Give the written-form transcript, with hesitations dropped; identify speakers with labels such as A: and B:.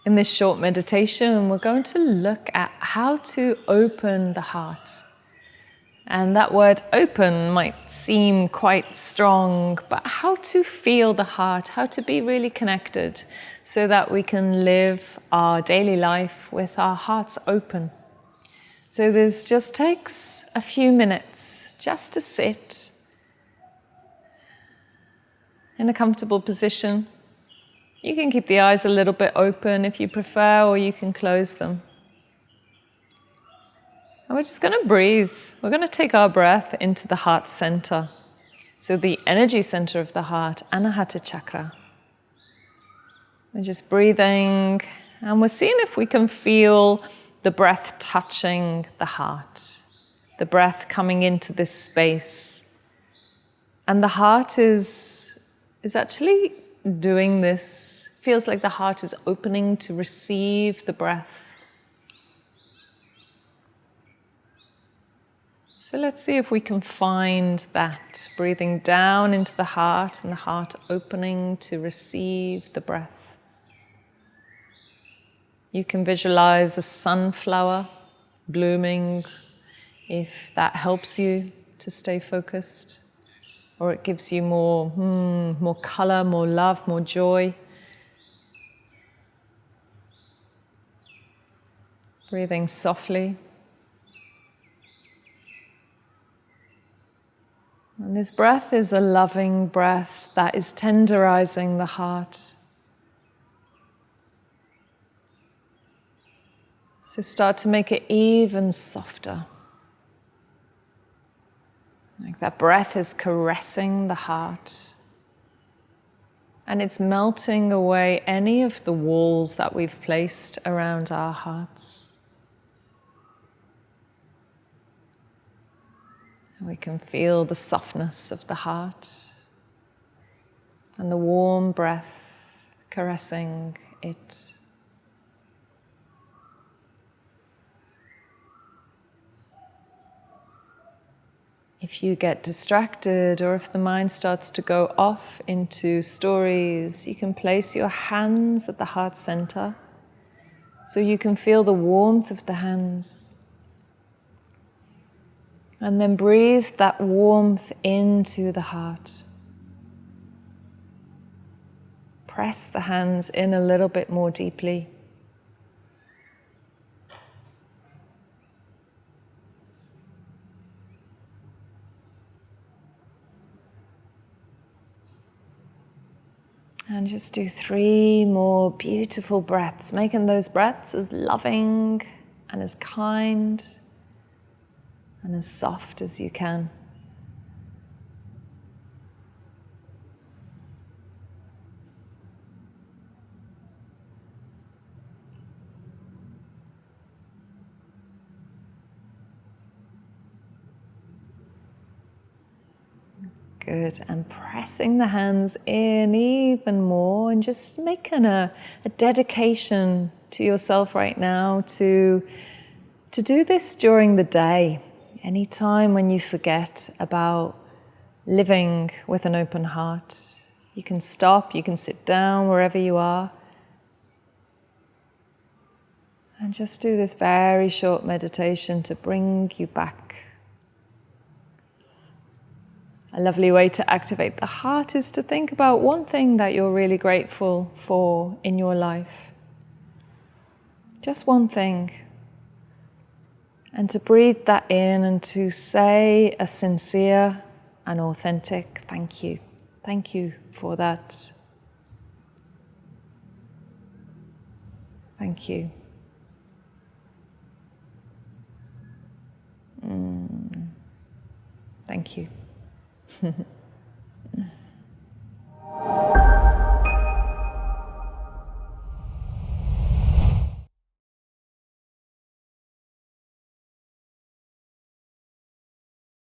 A: In this short meditation, we're going to look at how to open the heart. And that word open might seem quite strong, but how to feel the heart, how to be really connected so that we can live our daily life with our hearts open. So this just takes a few minutes just to sit in a comfortable position. You can keep the eyes a little bit open if you prefer, or you can close them. And we're just going to breathe. We're going to take our breath into the heart center. So the energy center of the heart, Anahata Chakra. We're just breathing, and we're seeing if we can feel the breath touching the heart. The breath coming into this space. And the heart is actually doing this. Feels like the heart is opening to receive the breath. So let's see if we can find that, breathing down into the heart and the heart opening to receive the breath. You can visualize a sunflower blooming if that helps you to stay focused, or it gives you more color, more love, more joy. Breathing softly. And this breath is a loving breath that is tenderizing the heart. So start to make it even softer. Like that breath is caressing the heart. And it's melting away any of the walls that we've placed around our hearts. We can feel the softness of the heart and the warm breath caressing it. If you get distracted, or if the mind starts to go off into stories, you can place your hands at the heart center so you can feel the warmth of the hands. And then breathe that warmth into the heart. Press the hands in a little bit more deeply. And just do 3 more beautiful breaths, making those breaths as loving and as kind and as soft as you can. Good, and pressing the hands in even more, and just making a dedication to yourself right now to do this during the day. Any time when you forget about living with an open heart, you can stop, you can sit down wherever you are, and just do this very short meditation to bring you back. A lovely way to activate the heart is to think about one thing that you're really grateful for in your life. Just one thing. And to breathe that in and to say a sincere and authentic thank you. Thank you for that. Thank you. Thank you.